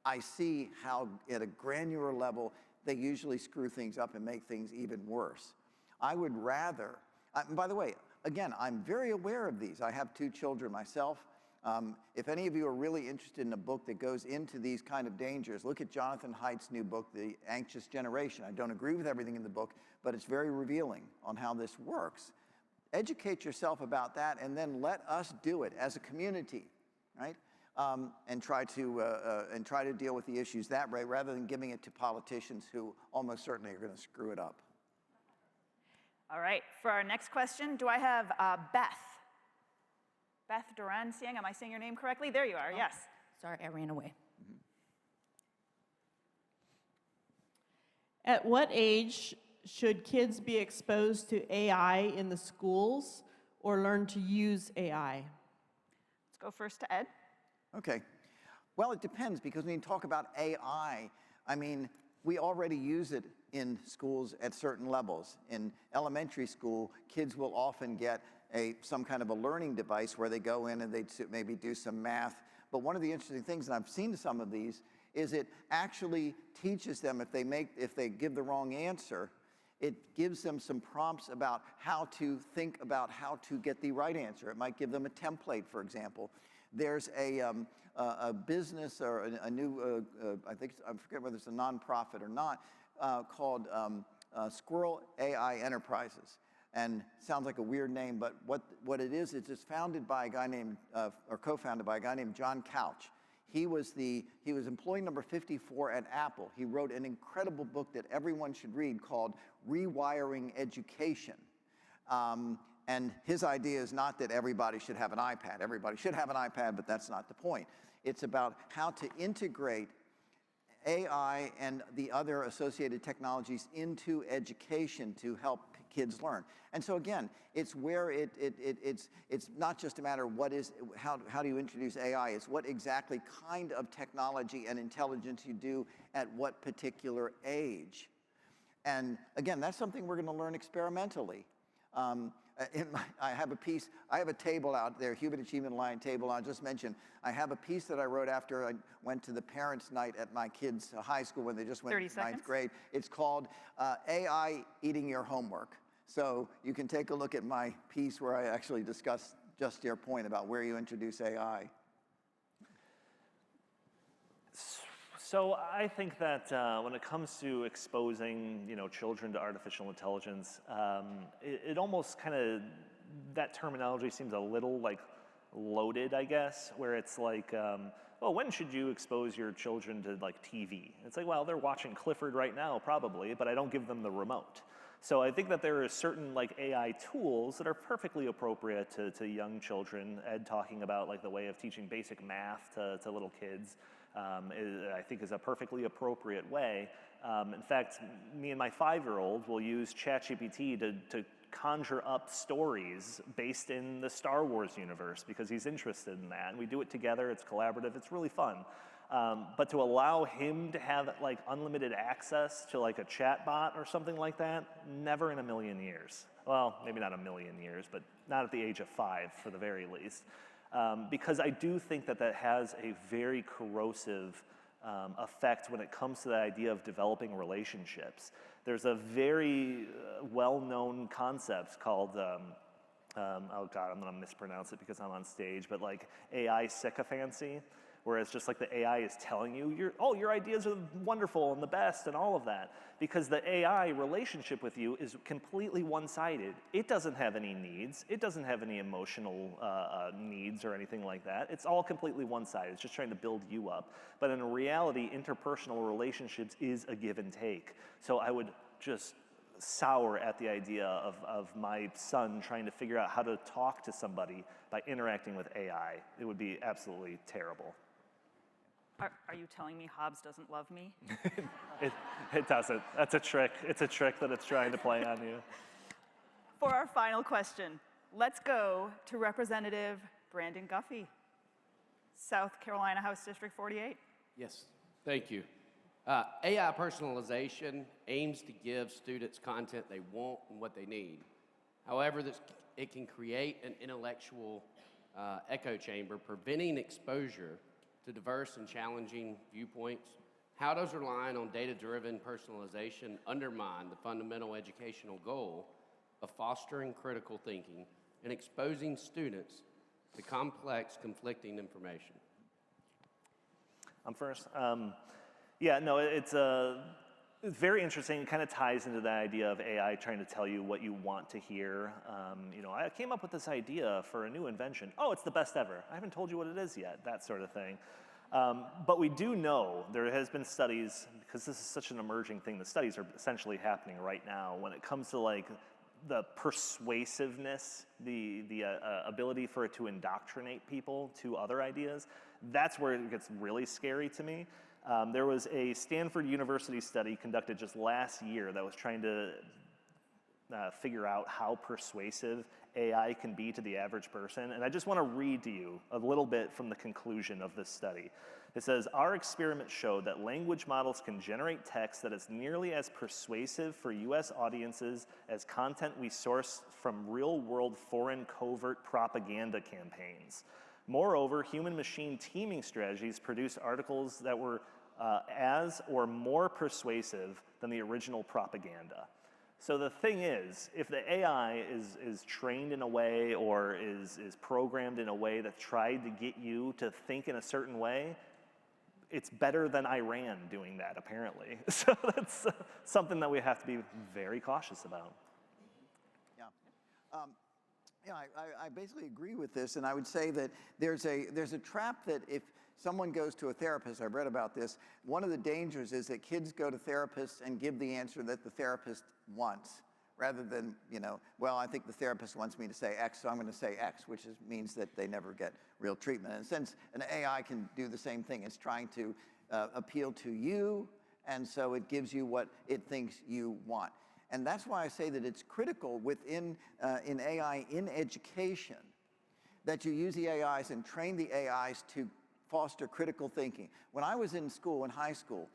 I see how, at a granular level, they usually screw things up and make things even worse. I would rather, by the way, again, I'm very aware of these. I have 2 children myself. If any of you are really interested in a book that goes into these kind of dangers, look at Jonathan Haidt's new book, The Anxious Generation. I don't agree with everything in the book, but it's very revealing on how this works. Educate yourself about that, and then let us do it as a community, right? And try to deal with the issues that way, rather than giving it to politicians who almost certainly are going to screw it up. All right, for our next question, do I have Beth? Beth Duran-Siang, am I saying your name correctly? There you are, yes. Sorry, I ran away. At what age should kids be exposed to AI in the schools or learn to use AI? Let's go first to Ed. Okay. Well, it depends, because when you talk about AI, I mean, we already use it in schools at certain levels. In elementary school, kids will often get some kind of a learning device where they go in and they maybe do some math. But one of the interesting things, and I've seen some of these, is it actually teaches them, if they give the wrong answer, it gives them some prompts about how to think about how to get the right answer. It might give them a template, for example. There's a business or a new, I forget whether it's a nonprofit or not, called Squirrel AI Enterprises. And sounds like a weird name, but what it is, it's founded by a guy named, or co-founded by a guy named John Couch. He was employee number 54 at Apple. He wrote an incredible book that everyone should read called Rewiring Education. And his idea is not that everybody should have an iPad. Everybody should have an iPad, but that's not the point. It's about how to integrate AI and the other associated technologies into education to help kids learn. And so again, it's where it's not just a matter of how do you introduce AI, it's what exactly kind of technology and intelligence you do at what particular age. And again, that's something we're going to learn experimentally. I have a table out there, Human Achievement Line table. I'll just mention, I have a piece that I wrote after I went to the parents' night at my kids' high school when they just went to ninth grade. It's called AI Eating Your Homework. So you can take a look at my piece where I actually discuss just your point about where you introduce AI. So I think that when it comes to exposing, children to artificial intelligence, it almost kind of, that terminology seems a little like loaded, I guess, where it's like, when should you expose your children to like TV? It's like, well, they're watching Clifford right now, probably, but I don't give them the remote. So I think that there are certain like AI tools that are perfectly appropriate to young children. Ed talking about like the way of teaching basic math to little kids. I think is a perfectly appropriate way. In fact, me and my 5-year-old will use ChatGPT to conjure up stories based in the Star Wars universe because he's interested in that. And we do it together, it's collaborative, it's really fun. But to allow him to have like unlimited access to like a chat bot or something like that, never in a million years. Well, maybe not a million years, but not at the age of 5 for the very least. Because I do think that has a very corrosive effect when it comes to the idea of developing relationships. There's a very well-known concept called, oh God, I'm gonna mispronounce it because I'm on stage, but like AI sycophancy, Whereas just like the AI is telling you, your ideas are wonderful and the best and all of that. Because the AI relationship with you is completely one-sided. It doesn't have any needs. It doesn't have any emotional needs or anything like that. It's all completely one-sided. It's just trying to build you up. But in reality, interpersonal relationships is a give and take. So I would just sour at the idea of my son trying to figure out how to talk to somebody by interacting with AI. It would be absolutely terrible. Are you telling me Hobbes doesn't love me? It doesn't. That's a trick. It's a trick that it's trying to play on you. For our final question, let's go to Representative Brandon Guffey, South Carolina House District 48. Yes, thank you. AI personalization aims to give students content they want and what they need. However, it can create an intellectual echo chamber, preventing exposure to diverse and challenging viewpoints. How does relying on data-driven personalization undermine the fundamental educational goal of fostering critical thinking and exposing students to complex, conflicting information? I'm first. Yeah, no, it's very interesting. It kind of ties into the idea of AI trying to tell you what you want to hear. I came up with this idea for a new invention. Oh, it's the best ever. I haven't told you what it is yet, that sort of thing. But we do know, there has been studies, because this is such an emerging thing, the studies are essentially happening right now when it comes to like the persuasiveness, the ability for it to indoctrinate people to other ideas. That's where it gets really scary to me. There was a Stanford University study conducted just last year that was trying to figure out how persuasive AI can be to the average person. And I just want to read to you a little bit from the conclusion of this study. It says, our experiment showed that language models can generate text that is nearly as persuasive for US audiences as content we source from real-world foreign covert propaganda campaigns. Moreover, human-machine teaming strategies produced articles that were as or more persuasive than the original propaganda. So the thing is, if the AI is trained in a way or is programmed in a way that tried to get you to think in a certain way, it's better than Iran doing that, apparently. So that's something that we have to be very cautious about. Yeah. I basically agree with this, and I would say that there's a trap that if someone goes to a therapist, I've read about this, one of the dangers is that kids go to therapists and give the answer that the therapist wants, rather than, well, I think the therapist wants me to say X, so I'm going to say X, which means that they never get real treatment. And since an AI can do the same thing, it's trying to appeal to you, and so it gives you what it thinks you want. And that's why I say that it's critical within in AI in education that you use the AIs and train the AIs to foster critical thinking. When I was in school, in high school,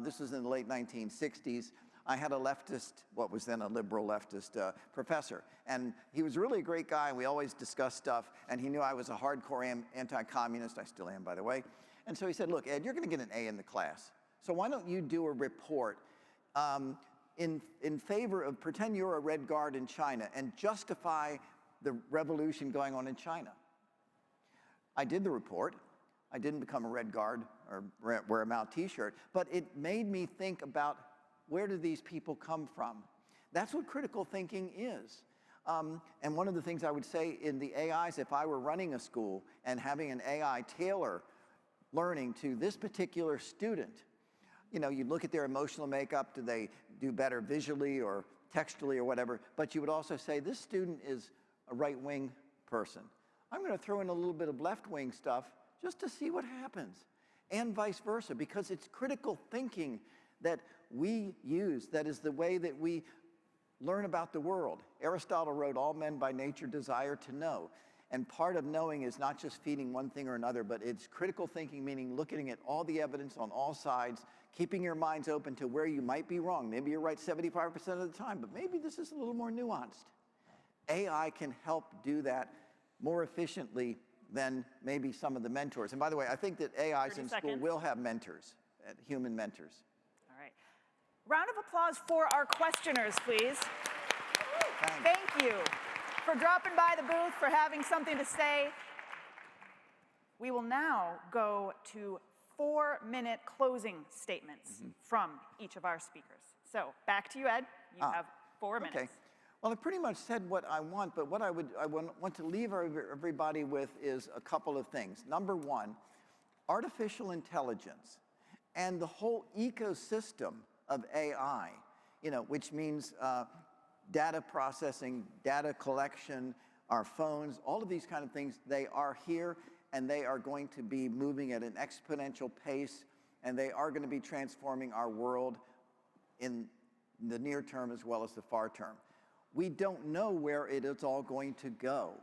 this was in the late 1960s, I had a leftist, what was then a liberal leftist professor. And he was really a great guy, and we always discussed stuff, and he knew I was a hardcore anti-communist. I still am, by the way. And so he said, look, Ed, you're going to get an A in the class. So why don't you do a report in favor of, pretend you're a Red Guard in China and justify the revolution going on in China. I did the report. I didn't become a Red Guard or wear a Mao t-shirt, but it made me think about, where do these people come from? That's what critical thinking is. And one of the things I would say in the AIs, if I were running a school and having an AI tailor learning to this particular student, you'd look at their emotional makeup. Do they do better visually or textually or whatever? But you would also say, this student is a right-wing person. I'm going to throw in a little bit of left-wing stuff just to see what happens, and vice versa, because it's critical thinking that we use, that is the way that we learn about the world. Aristotle wrote, all men by nature desire to know. And part of knowing is not just feeding one thing or another, but it's critical thinking, meaning looking at all the evidence on all sides, keeping your minds open to where you might be wrong. Maybe you're right 75% of the time, but maybe this is a little more nuanced. AI can help do that more efficiently than maybe some of the mentors. And by the way, I think that AIs in school will have mentors, human mentors. All right. Round of applause for our questioners, please. Thank you for dropping by the booth, for having something to say. We will now go to 4-minute closing statements from each of our speakers. So back to you, Ed. You have 4 minutes. Okay. Well, I pretty much said what I want, but what I want to leave everybody with is a couple of things. Number one, artificial intelligence and the whole ecosystem of AI, which means data processing, data collection, our phones, all of these kind of things, they are here and they are going to be moving at an exponential pace, and they are going to be transforming our world in the near term as well as the far term. We don't know where it is all going to go,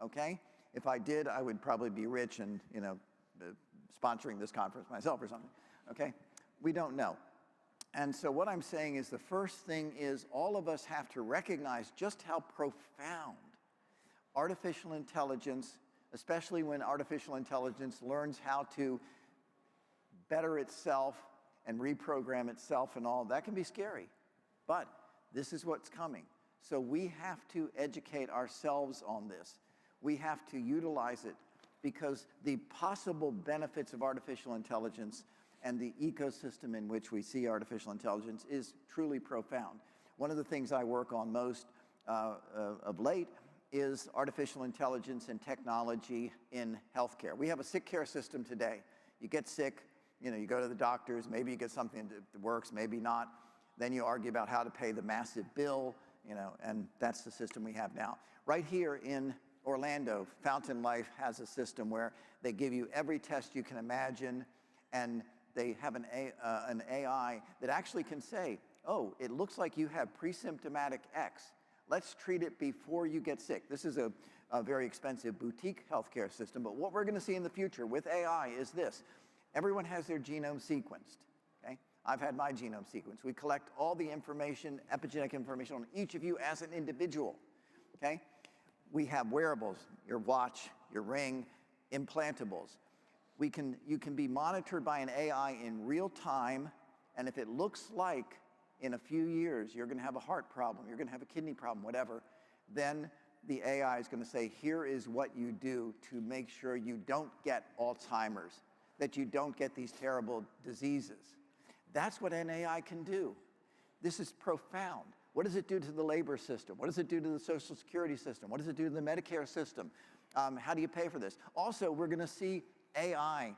okay? If I did, I would probably be rich and, sponsoring this conference myself or something, okay? We don't know. And so what I'm saying is the first thing is all of us have to recognize just how profound artificial intelligence, especially when artificial intelligence learns how to better itself and reprogram itself and all, that can be scary. But this is what's coming. So we have to educate ourselves on this. We have to utilize it because the possible benefits of artificial intelligence and the ecosystem in which we see artificial intelligence is truly profound. One of the things I work on most of late is artificial intelligence and technology in healthcare. We have a sick care system today. You get sick, you go to the doctors, maybe you get something that works, maybe not. Then you argue about how to pay the massive bill, and that's the system we have now. Right here in Orlando, Fountain Life has a system where they give you every test you can imagine, and they have an AI that actually can say, oh, it looks like you have pre-symptomatic X. Let's treat it before you get sick. This is a very expensive boutique healthcare system, but what we're going to see in the future with AI is this. Everyone has their genome sequenced, okay? I've had my genome sequenced. We collect all the information, epigenetic information on each of you as an individual, okay? We have wearables, your watch, your ring, implantables. You can be monitored by an AI in real time, and if it looks like in a few years you're going to have a heart problem, you're going to have a kidney problem, whatever, then the AI is going to say, here is what you do to make sure you don't get Alzheimer's, that you don't get these terrible diseases. That's what an AI can do. This is profound. What does it do to the labor system? What does it do to the Social Security system? What does it do to the Medicare system? How do you pay for this? Also, we're going to see AI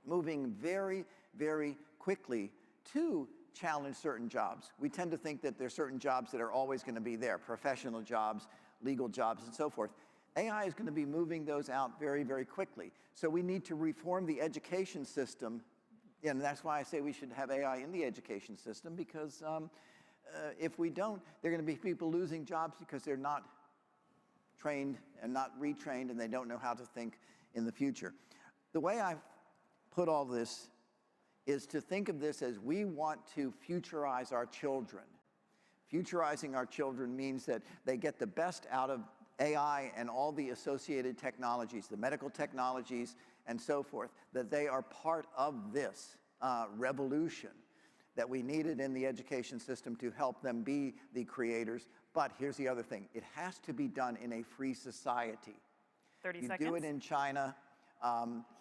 moving very, very quickly to challenge certain jobs. We tend to think that there's certain jobs that are always going to be there, professional jobs, legal jobs, and so forth. AI is going to be moving those out very, very quickly. So we need to reform the education system, and that's why I say we should have AI in the education system, because if we don't, there are going to be people losing jobs because they're not trained and not retrained, and they don't know how to think in the future. The way I've put all this is to think of this as we want to futurize our children. Futurizing our children means that they get the best out of AI and all the associated technologies, the medical technologies and so forth, that they are part of this revolution that we needed in the education system to help them be the creators. But here's the other thing. It has to be done in a free society. 30 you seconds. do it in China.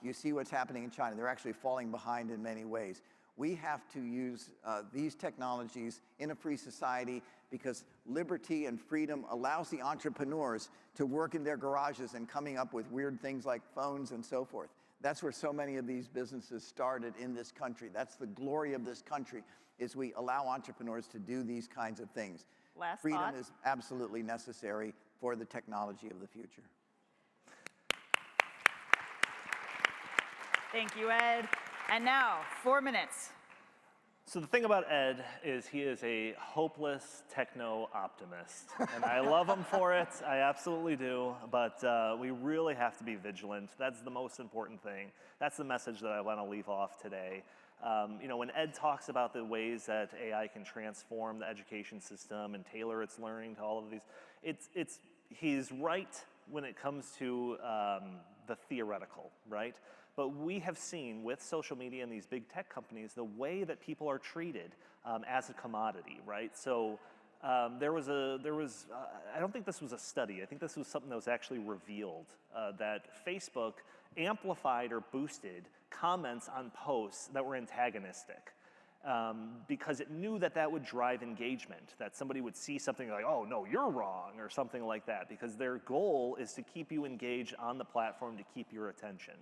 You see what's happening in China. They're actually falling behind in many ways. We have to use these technologies in a free society because liberty and freedom allows the entrepreneurs to work in their garages and coming up with weird things like phones and so forth. That's where so many of these businesses started in this country. That's the glory of this country, is we allow entrepreneurs to do these kinds of things. Last Freedom thought. is absolutely necessary for the technology of the future. Thank you, Ed. And now, 4 minutes. So the thing about Ed is he is a hopeless techno-optimist. And I love him for it, I absolutely do, but we really have to be vigilant. That's the most important thing. That's the message that I want to leave off today. When Ed talks about the ways that AI can transform the education system and tailor its learning to all of these, he's right when it comes to the theoretical, right? But we have seen with social media and these big tech companies the way that people are treated as a commodity, right? So there was, I don't think this was a study, I think this was something that was actually revealed, that Facebook amplified or boosted comments on posts that were antagonistic. Because it knew that that would drive engagement, that somebody would see something like, oh, no, you're wrong, or something like that, because their goal is to keep you engaged on the platform, to keep your attention.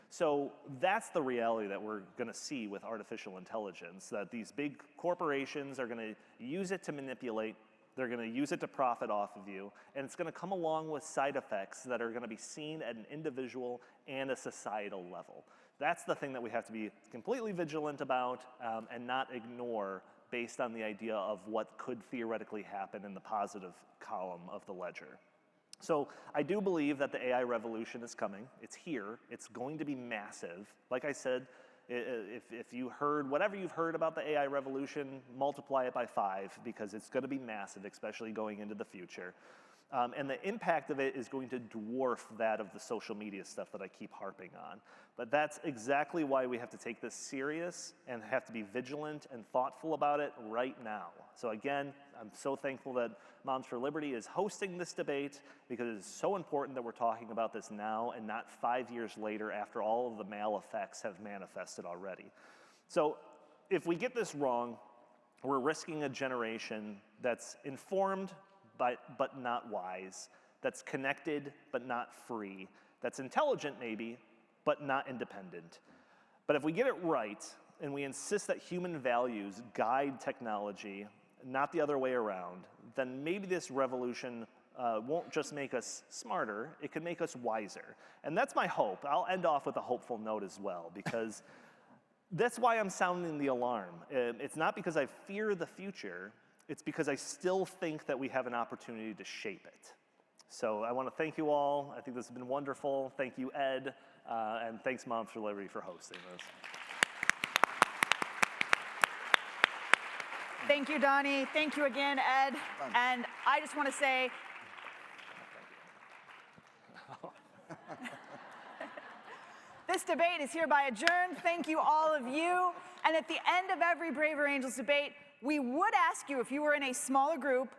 So that's the reality that we're going to see with artificial intelligence, that these big corporations are going to use it to manipulate, they're going to use it to profit off of you, and it's going to come along with side effects that are going to be seen at an individual and a societal level. That's the thing that we have to be completely vigilant about and not ignore based on the idea of what could theoretically happen in the positive column of the ledger. So I do believe that the AI revolution is coming. It's here. It's going to be massive. Like I said, if you heard, whatever you've heard about the AI revolution, multiply it by 5 because it's going to be massive, especially going into the future. And the impact of it is going to dwarf that of the social media stuff that I keep harping on. But that's exactly why we have to take this serious and have to be vigilant and thoughtful about it right now. So again, I'm so thankful that Moms for Liberty is hosting this debate because it is so important that we're talking about this now and not 5 years later after all of the mal effects have manifested already. So if we get this wrong, we're risking a generation that's informed but not wise, that's connected but not free, that's intelligent maybe, but not independent. But if we get it right, and we insist that human values guide technology, not the other way around, then maybe this revolution won't just make us smarter, it can make us wiser. And that's my hope. I'll end off with a hopeful note as well, because that's why I'm sounding the alarm. It's not because I fear the future, it's because I still think that we have an opportunity to shape it. So I want to thank you all. I think this has been wonderful. Thank you, Ed, and thanks, Moms for Liberty, for hosting this. Thank you, Donnie. Thank you again, Ed. And I just want to say, this debate is hereby adjourned. Thank you, all of you. And at the end of every Braver Angels debate, we would ask you, if you were in a smaller group,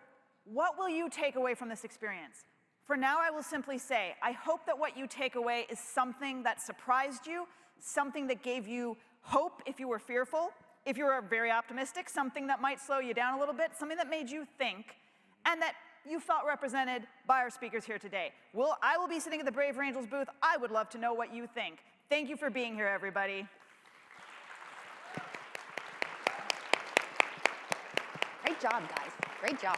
what will you take away from this experience? For now, I will simply say, I hope that what you take away is something that surprised you, something that gave you hope if you were fearful, if you were very optimistic, something that might slow you down a little bit, something that made you think, and that you felt represented by our speakers here today. I will be sitting at the Braver Angels booth. I would love to know what you think. Thank you for being here, everybody. Great job, guys. Great job.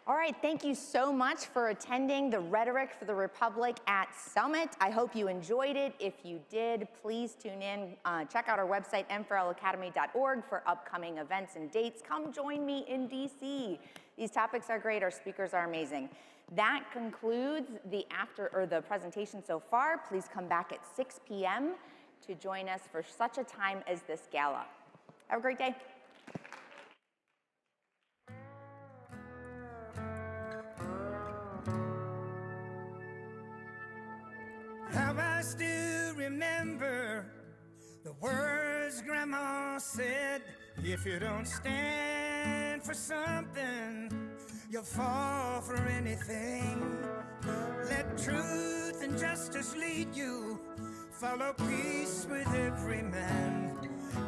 All right, thank you so much for attending the Rhetoric for the Republic at Summit. I hope you enjoyed it. If you did, please tune in. Check out our website, M4Lacademy.org, for upcoming events and dates. Come join me in DC. These topics are great. Our speakers are amazing. That concludes the presentation so far. Please come back at 6 p.m. to join us for such a time as this gala. Have a great day. How I still remember the words Grandma said. If you don't stand for something, you'll fall for anything. Let truth and justice lead you. Follow peace with every man.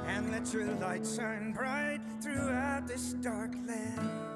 And let your light shine bright throughout this dark land.